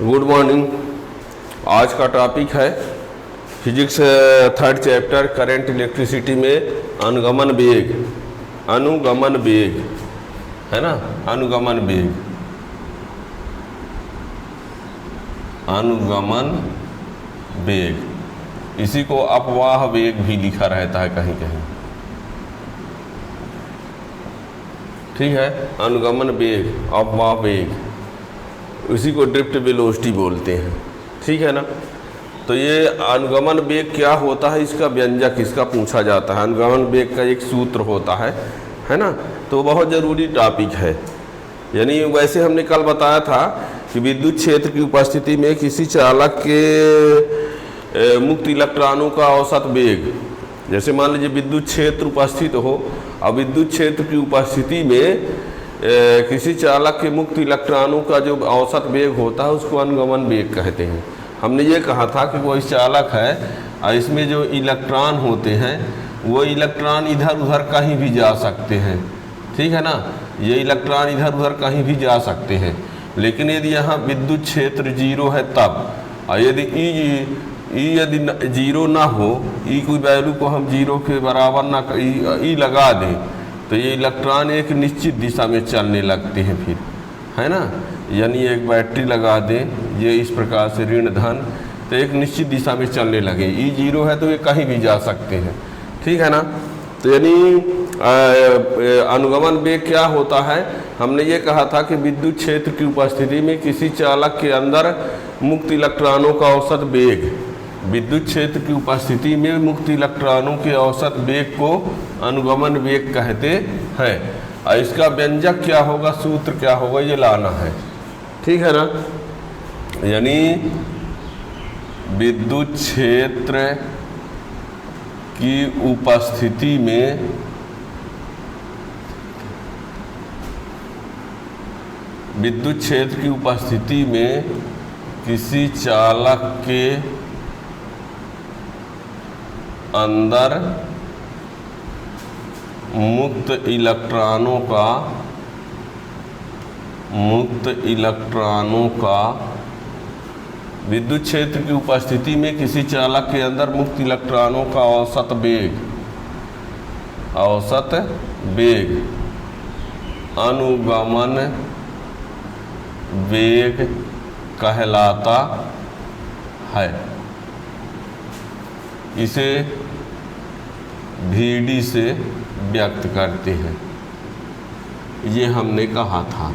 Good morning. आज का topic है physics third chapter current electricity में अनुगमन वेग। अनुगमन वेग है ना, अनुगमन वेग, अनुगमन वेग, इसी को अपवाह वेग भी लिखा रहता है कहीं कहीं। ठीक है, अनुगमन वेग, अपवाह वेग, उसी को ड्रिफ्ट वेलोसिटी बोलते हैं। ठीक है ना। तो ये अनुगमन वेग क्या होता है, इसका व्यंजक इसका पूछा जाता है। अनुगमन वेग का एक सूत्र होता है ना। तो बहुत ज़रूरी टॉपिक है। यानी वैसे हमने कल बताया था कि विद्युत क्षेत्र की उपस्थिति में किसी चालक के मुक्त इलेक्ट्रॉनों का औसत वेग, जैसे मान लीजिए विद्युत क्षेत्र उपस्थित हो और विद्युत क्षेत्र की उपस्थिति में किसी चालक के मुक्त इलेक्ट्रॉनों का जो औसत वेग होता है उसको अनुगमन वेग कहते हैं। हमने ये कहा था कि कोई चालक है और इसमें जो इलेक्ट्रॉन होते हैं वो इलेक्ट्रॉन इधर उधर कहीं भी जा सकते हैं। ठीक है ना, ये इलेक्ट्रॉन इधर उधर कहीं भी जा सकते हैं। लेकिन यदि यहाँ विद्युत क्षेत्र जीरो है तब, और यदि ई यदि जीरो ना हो, ई कोई वैल्यू को हम जीरो के बराबर ना ई लगा दें, तो ये इलेक्ट्रॉन एक निश्चित दिशा में चलने लगते हैं फिर, है ना। यानी एक बैटरी लगा दें ये इस प्रकार से ऋण धन, तो एक निश्चित दिशा में चलने लगे। ई जीरो है तो ये कहीं भी जा सकते हैं। ठीक है ना। तो यानी अनुगमन वेग क्या होता है, हमने ये कहा था कि विद्युत क्षेत्र की उपस्थिति में किसी चालक के अंदर मुक्त इलेक्ट्रॉनों का औसत वेग, विद्युत क्षेत्र की उपस्थिति में मुक्त इलेक्ट्रॉनों के औसत वेग को अनुगमन वेग कहते हैं। और इसका व्यंजक क्या होगा, सूत्र क्या होगा, ये लाना है। ठीक है ना। यानी विद्युत क्षेत्र की उपस्थिति में विद्युत क्षेत्र की उपस्थिति में किसी चालक के अंदर मुक्त इलेक्ट्रॉनों का विद्युत क्षेत्र की उपस्थिति में किसी चालक के अंदर मुक्त इलेक्ट्रॉनों का औसत वेग अनुगमन वेग कहलाता है। इसे VD से व्यक्त करते हैं, ये हमने कहा था।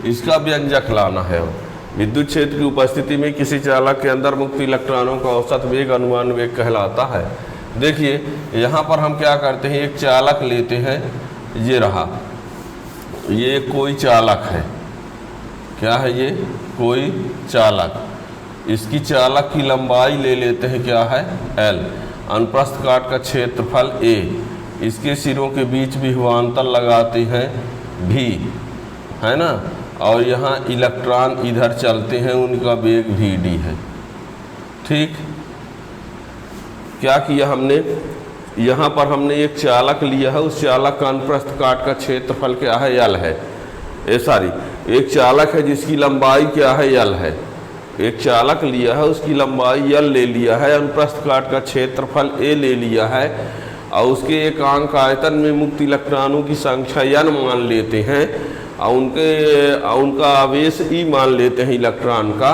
इसका व्यंजक लाना है। विद्युत क्षेत्र की उपस्थिति में किसी चालक के अंदर मुक्त इलेक्ट्रॉनों का औसत वेग अनुमान वेग कहलाता है। देखिए यहाँ पर हम क्या करते हैं, एक चालक लेते हैं, ये रहा, ये कोई चालक है। क्या है ये, कोई चालक। इसकी चालक की लंबाई ले लेते हैं, क्या है, L। अनुप्रस्थ काट का क्षेत्रफल A, इसके सिरों के बीच विभवांतर लगाते हैं V, है ना। और यहाँ इलेक्ट्रॉन इधर चलते हैं, उनका वेग VD है। ठीक, क्या किया हमने, यहाँ पर हमने एक चालक लिया है, उस चालक का अनुप्रस्थ काट का क्षेत्रफल क्या है, L है। एक चालक है जिसकी लंबाई क्या है, L है। एक चालक लिया है, उसकी लंबाई L ले लिया है, अनुप्रस्थ काट का क्षेत्रफल A ले लिया है, और उसके एकांक आयतन में मुक्त इलेक्ट्रॉनों की संख्या N मान लेते हैं, और उनका आवेश E मान लेते हैं इलेक्ट्रॉन का,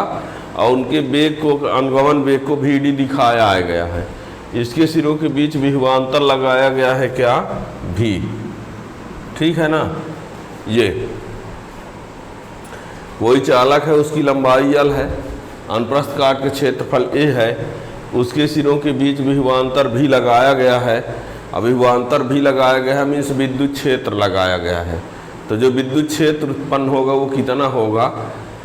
और उनके वेग को, अनुगमन वेग को VD दिखाया गया है। इसके सिरों के बीच विभवांतर लगाया गया है, क्या, V। ठीक है ना। ये कोई चालक है, उसकी लंबाई L है, अनुप्रस्थ काट के क्षेत्रफल A है, उसके सिरों के बीच विभवांतर भी लगाया गया है। अब विभवांतर भी लगाया गया है मीन्स विद्युत क्षेत्र लगाया गया है। तो जो विद्युत क्षेत्र उत्पन्न होगा वो कितना होगा,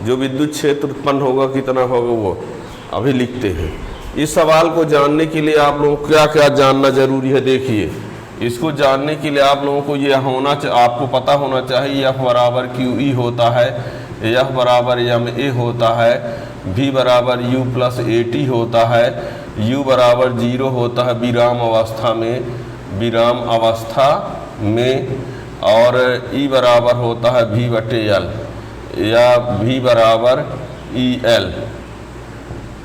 जो विद्युत क्षेत्र उत्पन्न होगा कितना होगा, वो अभी लिखते हैं। इस सवाल को जानने के लिए आप लोगों को क्या क्या जानना जरूरी है, देखिए। इसको जानने के लिए आप लोगों को ये आपको पता होना चाहिए F बराबर QE होता है, F बराबर MA होता है, V बराबर U प्लस AT होता है, U बराबर 0 होता है विराम अवस्था में, और E बराबर होता है V/L, या V बराबर EL।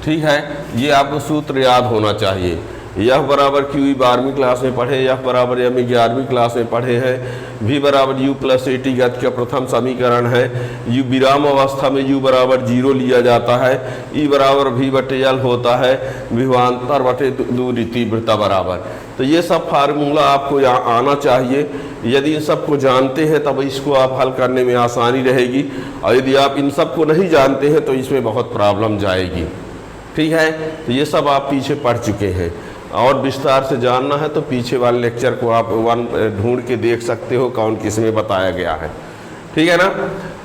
ठीक है, ये आपको सूत्र याद होना चाहिए। यह बराबर QE 12वीं क्लास में पढ़े, यह बराबर M 11वीं क्लास में पढ़े हैं। V बराबर U प्लस AT गति का प्रथम समीकरण है। U विराम अवस्था में U बराबर 0 लिया जाता है। E बराबर V बटे L होता है, विभवांतर बटे दूरी तीव्रता बराबर। तो ये सब फार्मूला आपको यहाँ आना चाहिए। यदि इन सबको जानते हैं तब इसको आप हल करने में आसानी रहेगी, और यदि आप इन सबको नहीं जानते हैं तो इसमें बहुत प्रॉब्लम जाएगी। ठीक है, तो ये सब आप पीछे पढ़ चुके हैं, और विस्तार से जानना है तो पीछे वाले लेक्चर को आप ढूंढ के देख सकते हो कौन किस में बताया गया है। ठीक है ना।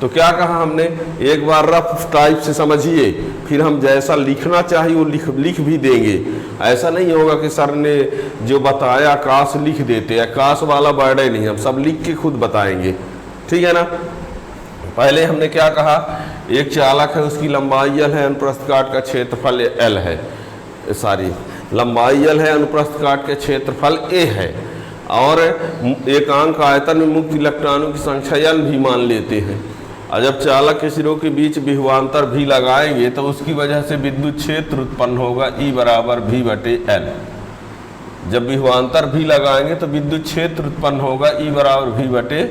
तो क्या कहा हमने, एक बार रफ टाइप से समझिए, फिर हम जैसा लिखना चाहिए वो लिख भी देंगे। ऐसा नहीं होगा कि सर ने जो बताया आकाश लिख देते, आकाश वाला वर्ड ही नहीं, हम सब लिख के खुद बताएंगे। ठीक है ना। पहले हमने क्या कहा, एक चालक है, उसकी लंबाई L है, अनुप्रस्थ काट का क्षेत्रफल L है, लंबाई L है, अनुप्रस्थ काट के क्षेत्रफल A है, और एकांक आयतन में मुक्त इलेक्ट्रॉनों की संख्या L भी मान लेते हैं। और जब चालक के सिरों के बीच विभवांतर भी लगाएंगे तो उसकी वजह से विद्युत क्षेत्र उत्पन्न होगा E बराबर V बटे L। जब विभवांतर भी लगाएंगे तो विद्युत क्षेत्र उत्पन्न होगा E बराबर V बटे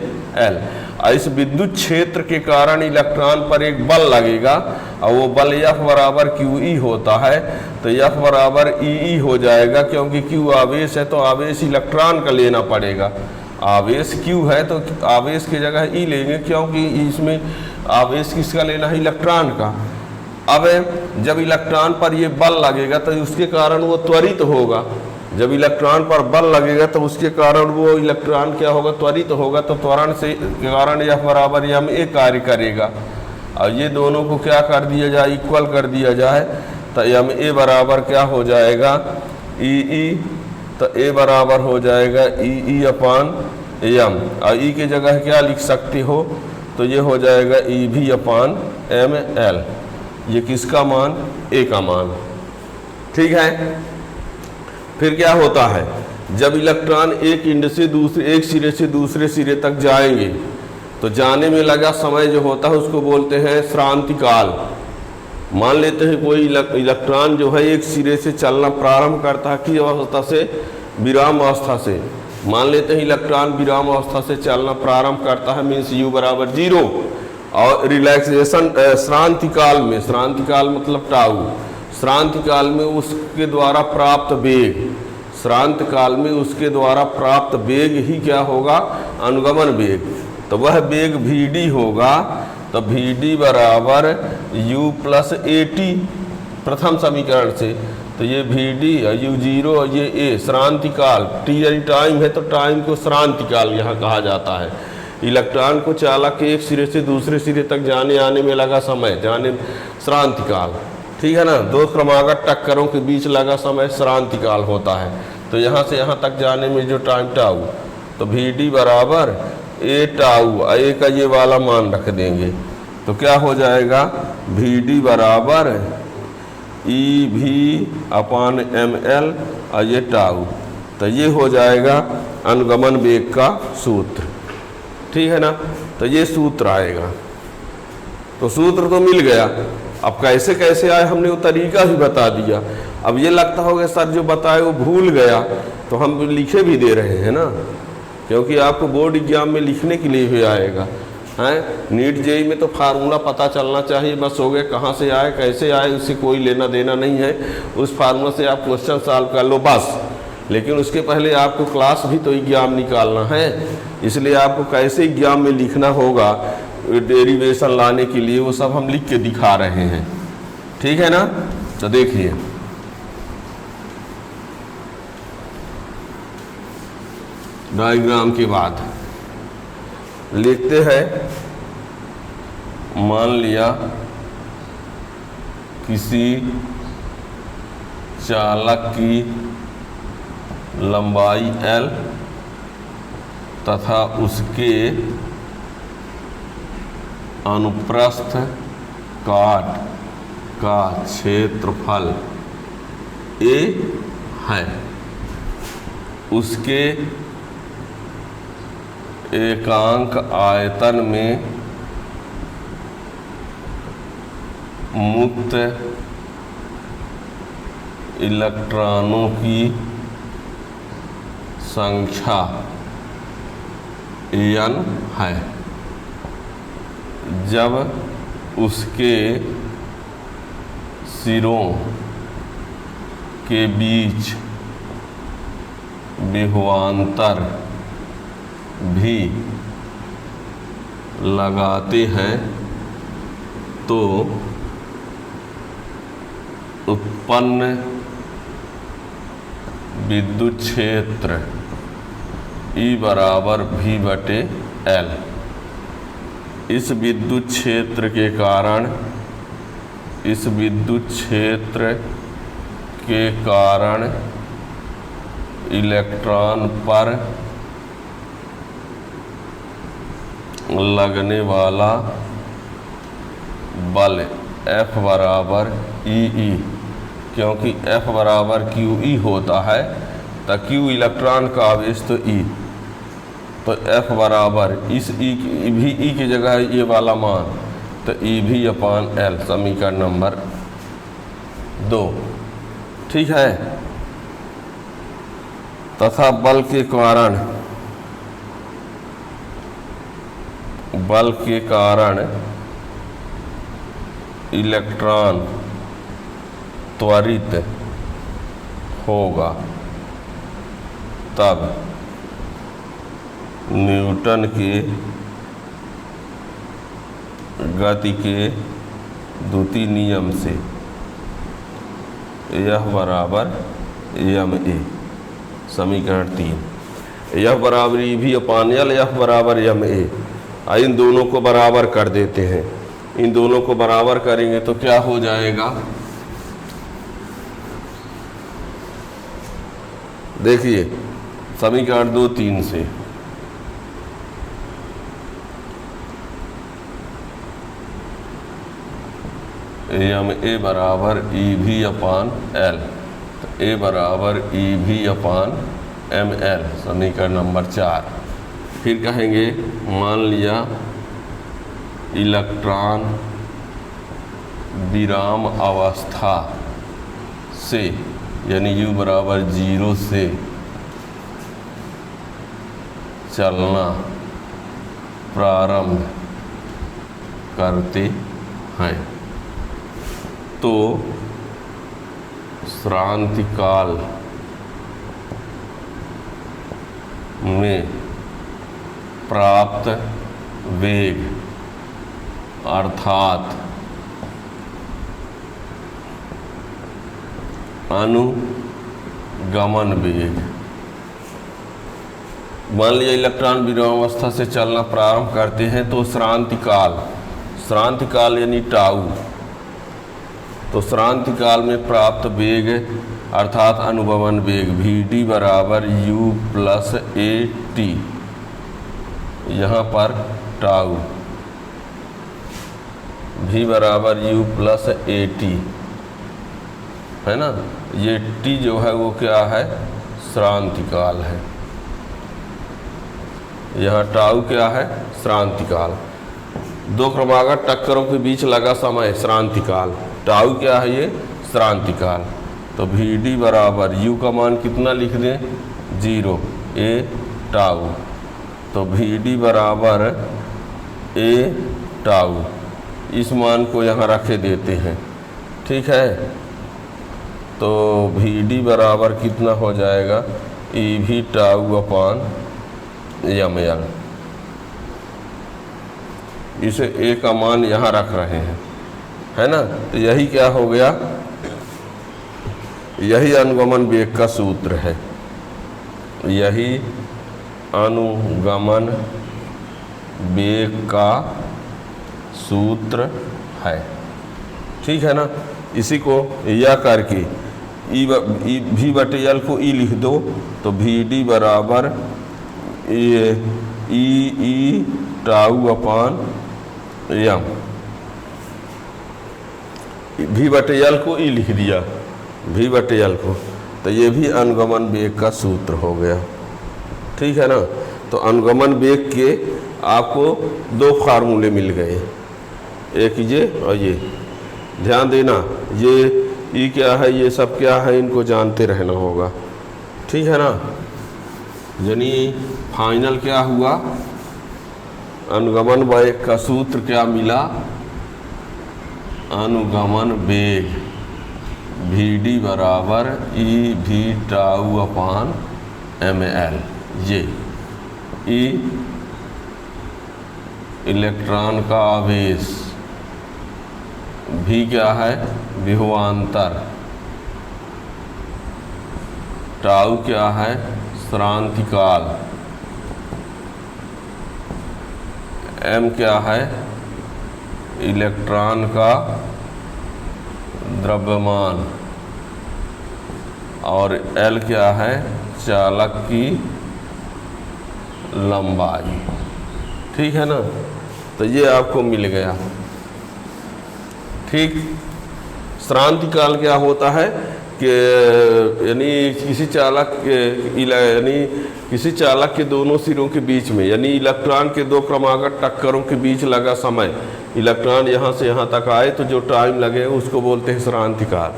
L। और इस विद्युत क्षेत्र के कारण इलेक्ट्रॉन पर एक बल लगेगा, और वो बल F बराबर QE होता है। तो F बराबर EE हो जाएगा, क्योंकि Q आवेश है तो आवेश इलेक्ट्रॉन का लेना पड़ेगा। आवेश Q है तो आवेश की जगह E लेंगे, क्योंकि इसमें आवेश किसका लेना है, इलेक्ट्रॉन का। अब जब इलेक्ट्रॉन पर ये बल लगेगा तो उसके कारण वो त्वरित होगा। जब इलेक्ट्रॉन पर बल लगेगा तो उसके कारण वो इलेक्ट्रॉन क्या होगा, त्वरित होगा। तो त्वरण से के कारण F बराबर ma कार्य करेगा, और ये दोनों को क्या कर दिया जाए, इक्वल कर दिया जाए। तो ma बराबर क्या हो जाएगा, EE। तो A बराबर हो जाएगा EE अपान m, और E की जगह क्या लिख सकते हो, तो ये हो जाएगा EV अपान ml। ये किसका मान, A का मान। ठीक है। फिर क्या होता है, जब इलेक्ट्रॉन एक सिरे से दूसरे सिरे तक जाएंगे तो जाने में लगा समय जो होता है उसको बोलते हैं श्रांतिकाल। मान लेते हैं कोई इलेक्ट्रॉन जो है एक सिरे से चलना प्रारंभ करता है, किस अवस्था से, विराम अवस्था से। मान लेते हैं इलेक्ट्रॉन विराम अवस्था से चलना प्रारंभ करता है, मीन्स U बराबर 0, और रिलैक्सेशन श्रांतिकाल में, श्रांतिकाल मतलब टाउ, श्रांतिकाल में उसके द्वारा प्राप्त वेग, श्रांतिकाल में उसके द्वारा प्राप्त वेग ही क्या होगा, अनुगमन वेग। तो वह वेग Vd होगा। तो Vd बराबर U प्लस AT प्रथम समीकरण से। तो ये Vd U0 और ये A श्रांतिकाल, T यानी टाइम है तो टाइम को श्रांतिकाल यहाँ कहा जाता है। इलेक्ट्रॉन को चालक के एक सिरे से दूसरे सिरे तक जाने आने में लगा समय, जाने श्रांतिकाल। ठीक है ना। दो क्रमागत टक्करों के बीच लगा समय श्रांतिकाल होता है। तो यहाँ से यहाँ तक जाने में जो टाइम टाउ, तो Vd बराबर A टाउ, A का ये वाला मान रख देंगे। तो क्या हो जाएगा, Vd बराबर EV अपान ml, और ये टाउ। तो ये हो जाएगा अनुगमन वेग का सूत्र। ठीक है ना। तो ये सूत्र आएगा। तो सूत्र तो मिल गया। अब कैसे कैसे आए हमने वो तरीका ही बता दिया। अब ये लगता होगा सर जो बताए वो भूल गया, तो हम लिखे भी दे रहे हैं ना, क्योंकि आपको बोर्ड एग्जाम में लिखने के लिए भी आएगा। हैं नीट जेई में तो फार्मूला पता चलना चाहिए, बस हो गए, कहाँ से आए कैसे आए उससे कोई लेना देना नहीं है। उस फार्मूला से आप क्वेश्चन सॉल्व कर लो बस। लेकिन उसके पहले आपको क्लास भी तो एग्जाम निकालना है, इसलिए आपको कैसे एग्जाम में लिखना होगा डेरिवेशन लाने के लिए वो सब हम लिख के दिखा रहे हैं। ठीक है ना। तो देखिए डायग्राम के बाद लिखते हैं, मान लिया किसी चालक की लंबाई L तथा उसके अनुप्रस्थ काट का क्षेत्रफल A है। उसके एकांक आयतन में मुक्त इलेक्ट्रॉनों की संख्या n है जब उसके सिरों के बीच विभवांतर भी लगाते हैं तो उत्पन्न विद्युत क्षेत्र E बराबर V/L। इस विद्युत क्षेत्र के कारण इलेक्ट्रॉन पर लगने वाला बल F बराबर EE, क्योंकि F बराबर QE होता है तो Q इलेक्ट्रॉन का आवेश तो E, तो F बराबर इस E भी E की जगह है ये वाला मान, तो EV/L समीकरण नंबर 2। ठीक है। तथा बल के कारण इलेक्ट्रॉन त्वरित होगा तब न्यूटन के गति के द्वितीय नियम से यह बराबर ma समीकरण 3। यह बराबर EV/L, यह बराबर ma। इन दोनों को बराबर कर देते हैं। इन दोनों को बराबर करेंगे तो क्या हो जाएगा, देखिए समीकरण 2-3 से ma बराबर EV/L, तो A बराबर EV/mL समीकरण नंबर 4। फिर कहेंगे मान लिया इलेक्ट्रॉन विराम अवस्था से यानी U बराबर 0 से चलना प्रारंभ करते हैं तो श्रांति काल में प्राप्त वेग अर्थात अनुगमन वेग, मान लिया इलेक्ट्रॉन विराम अवस्था से चलना प्रारंभ करते हैं तो श्रांति काल यानी टाउ, तो श्रांति काल में प्राप्त वेग अर्थात अनुगमन वेग Vd बराबर U+AT, यहाँ पर टाउ V बराबर U+AT है ना। ये T जो है वो क्या है, श्रांति काल है। यहाँ टाउ क्या है, श्रांति काल। दो क्रमागत टक्करों के बीच लगा समय श्रांति काल, टाउ क्या है ये, श्रांति काल। तो Vd बराबर U का मान कितना लिख दें, 0 A टाउ, तो Vd बराबर A टाउ, इस मान को यहाँ रखे देते हैं। ठीक है, तो Vd बराबर कितना हो जाएगा, EV टाउ/mL, इसे A का मान यहाँ रख रहे हैं, है ना। तो यही क्या हो गया, यही अनुगमन वेग का सूत्र है, यही अनुगमन वेग का सूत्र है। ठीक है ना। इसी को यह करके V/L को E लिख दो तो Vd बराबर E टाउ/m, V/L को E लिख दिया, V/L को, तो ये भी अनुगमन वेग का सूत्र हो गया। ठीक है ना। तो अनुगमन वेग के आपको दो फार्मूले मिल गए, एक ये और ये। ध्यान देना, ये ई क्या है, ये सब क्या है, इनको जानते रहना होगा, ठीक है ना। यानी फाइनल क्या हुआ, अनुगमन वेग का सूत्र क्या मिला, अनुगमन वेग Vd बराबर ई भी टाउ अपान ml। ये ई इलेक्ट्रॉन का आवेश, भी क्या है, विभवांतर, टाउ क्या है, श्रांतिकाल, m क्या है, इलेक्ट्रॉन का द्रव्यमान, और L क्या है, चालक की लंबाई, ठीक है ना। तो ये आपको मिल गया, ठीक। श्रांतिकाल क्या होता है कि यानी किसी चालक के, यानी किसी चालक के दोनों सिरों के बीच में, यानी इलेक्ट्रॉन के दो क्रमागत टक्करों के बीच लगा समय, इलेक्ट्रॉन यहाँ से यहाँ तक आए तो जो टाइम लगे उसको बोलते हैं श्रांतिकाल,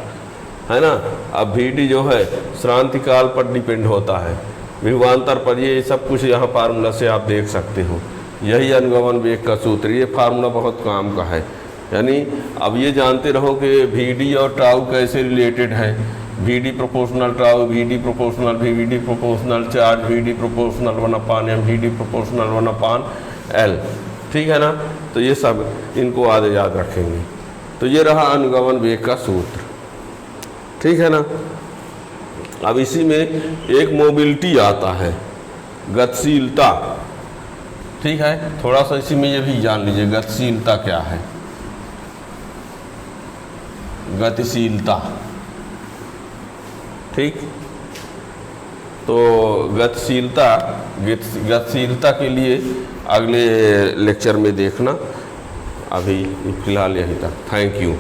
है ना। अब Vd जो है श्रांतिकाल पर डिपेंड होता है, विभवांतर पर, ये सब कुछ यहाँ फार्मूला से आप देख सकते हो। यही अनुगमन वेग का सूत्र, ये फार्मूला बहुत काम का है। यानी अब ये जानते रहो कि Vd और टाउ कैसे रिलेटेड है, Vd proportional tau, Vd proportional Vd proportional charge, Vd proportional 1/m, Vd proportional 1/L, ठीक है ना। तो ये सब इनको आगे याद रखेंगे। तो ये रहा अनुगमन वेग का सूत्र, ठीक है ना। अब इसी में एक मोबिलिटी आता है, गतिशीलता, ठीक है। थोड़ा सा इसी में ये भी जान लीजिए, गतिशीलता क्या है। गतिशीलता, ठीक। तो गतिशीलता के लिए अगले लेक्चर में देखना, अभी फिलहाल यहीं तक। Thank you.